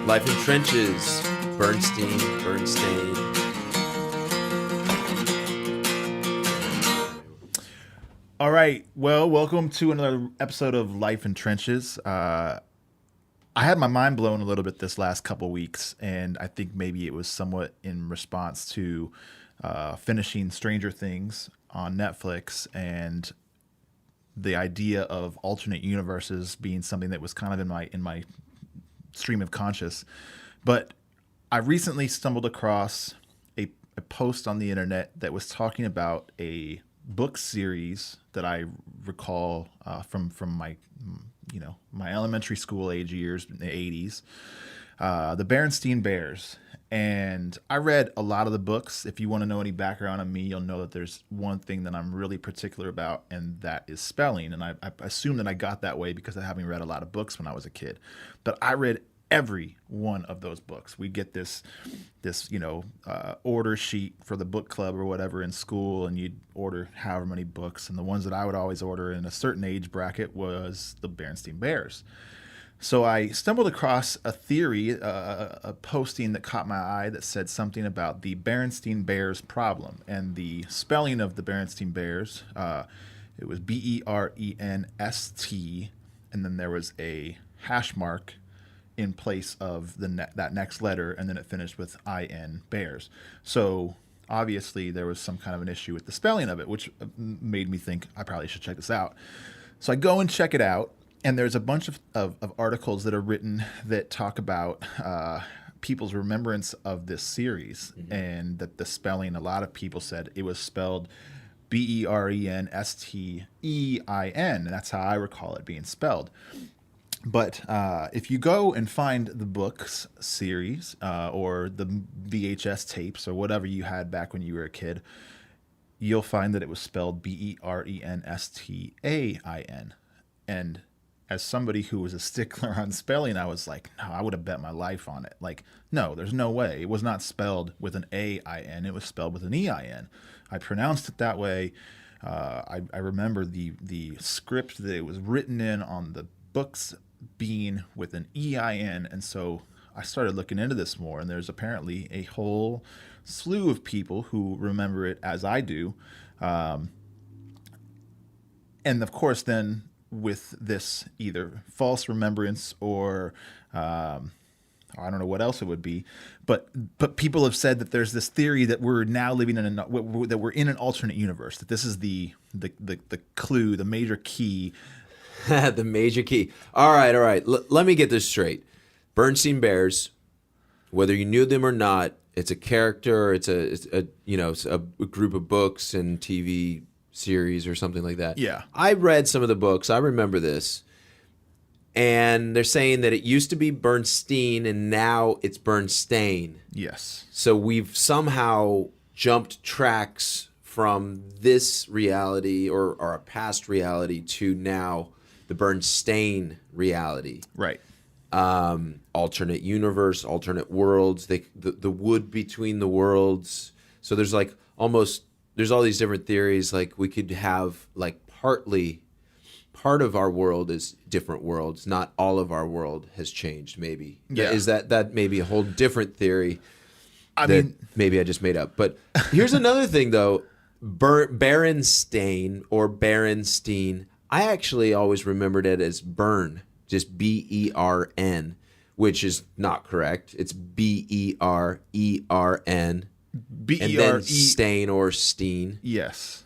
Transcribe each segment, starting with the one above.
Life in Trenches, BerenStain. All right. Well, welcome to another episode of Life in Trenches. I had my mind blown a little bit this last couple weeks, and I think maybe it was somewhat in response to finishing Stranger Things on Netflix and the idea of alternate universes being something that was kind of in my stream of conscious. But I recently stumbled across a post on the internet that was talking about a book series that I recall from my my elementary school age years in the 80s, the BerenStain Bears. And I read a lot of the books. If you want to know any background on me, you'll know that there's one thing that I'm really particular about, and that is spelling. And I assume that I got that way because of having read a lot of books when I was a kid. But I read every one of those books. We get this order sheet for the book club or whatever in school, and you'd order however many books. And the ones that I would always order in a certain age bracket was the BerenStain Bears. So I stumbled across a theory, a posting that caught my eye that said something about the BerenStain Bears problem, and the spelling of the BerenStain Bears. It was BerenSt, and then there was a hash mark in place of that next letter, and then it finished with IN Bears. So obviously there was some kind of an issue with the spelling of it, which made me think I probably should check this out. So I go and check it out. And there's a bunch of articles that are written that talk about people's remembrance of this series, and that the spelling, a lot of people said it was spelled BerenStein, and that's how I recall it being spelled. But if you go and find the books series or the VHS tapes or whatever you had back when you were a kid, you'll find that it was spelled BerenStain. And as somebody who was a stickler on spelling, I was like, no, I would have bet my life on it. Like, no, there's no way. It was not spelled with an AIN. It was spelled with an EIN. I pronounced it that way. I remember the script that it was written in on the books being with an EIN. And so I started looking into this more, and there's apparently a whole slew of people who remember it as I do. And of course, then, with this either false remembrance or I don't know what else it would be, but people have said that there's this theory that we're now living in that we're in an alternate universe, that this is the clue, the major key. The major key. All right. Let me get this straight. BerenStain Bears, whether you knew them or not, it's a character. It's a group of books and TV series or something like that. Yeah. I read some of the books. I remember this. And they're saying that it used to be BerenStain and now it's BerenStain. Yes. So we've somehow jumped tracks from this reality or a past reality to now the BerenStain reality. Right. Alternate universe, alternate worlds, the wood between the worlds. So there's like there's all these different theories. Like we could have like part of our world is different worlds. Not all of our world has changed. Maybe. Yeah. Is that maybe a whole different theory? I mean, maybe I just made up. But here's another thing though. BerenStain or BerenStein. I actually always remembered it as Bern, just BERN, which is not correct. It's BERERN. And then Stain or Steen. Yes.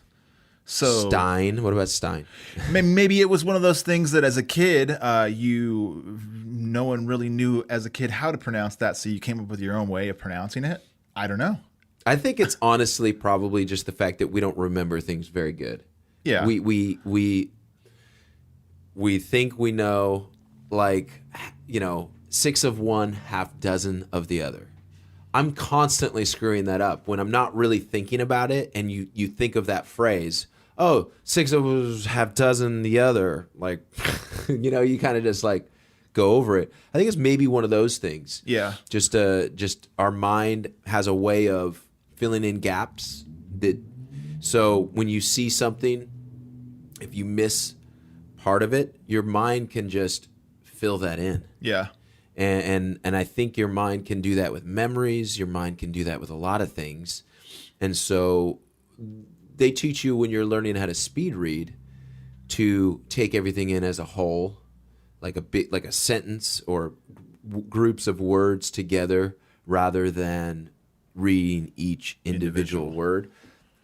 So Stein. What about Stein? Maybe it was one of those things that as a kid, no one really knew as a kid how to pronounce that, so you came up with your own way of pronouncing it. I don't know. I think it's honestly probably just the fact that we don't remember things very good. Yeah. We think we know, like, 6 of one, half dozen of the other. I'm constantly screwing that up when I'm not really thinking about it, and you think of that phrase, oh, 6 of us, half dozen the other. Like, you kind of just like go over it. I think it's maybe one of those things. Yeah. Just our mind has a way of filling in gaps. So when you see something, if you miss part of it, your mind can just fill that in. Yeah. And I think your mind can do that with memories. Your mind can do that with a lot of things. And so they teach you when you're learning how to speed read to take everything in as a whole, like a sentence or groups of words together, rather than reading each individual word,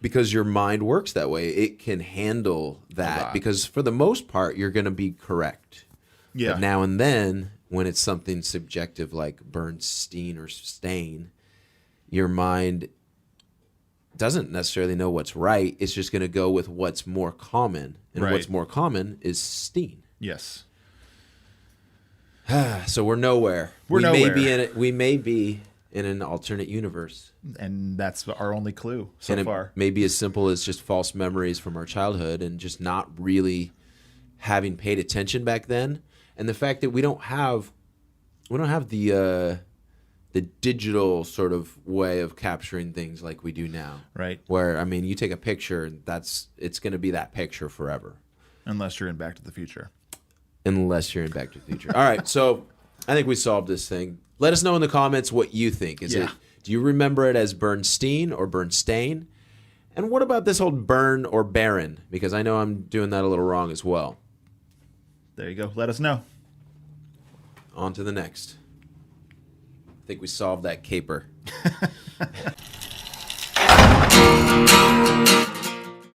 because your mind works that way. It can handle that because for the most part you're going to be correct. Yeah. But now and then, when it's something subjective like BerenStain or stain, your mind doesn't necessarily know what's right. It's just going to go with what's more common, and Right. what's more common is steen. Yes. So we're nowhere. We're nowhere. We may be in an alternate universe, And that's our only clue so and far. it may be as simple as just false memories from our childhood and just not really having paid attention back then, and the fact that we don't have the digital sort of way of capturing things like we do now. Right. Where, I mean, you take a picture, it's going to be that picture forever. Unless you're in Back to the Future. Unless you're in Back to the Future. All right, so I think we solved this thing. Let us know in the comments what you think. Do you remember it as BerenStain or BerenStain? And what about this whole Bern or Beren? Because I know I'm doing that a little wrong as well. There you go. Let us know. On to the next. I think we solved that caper.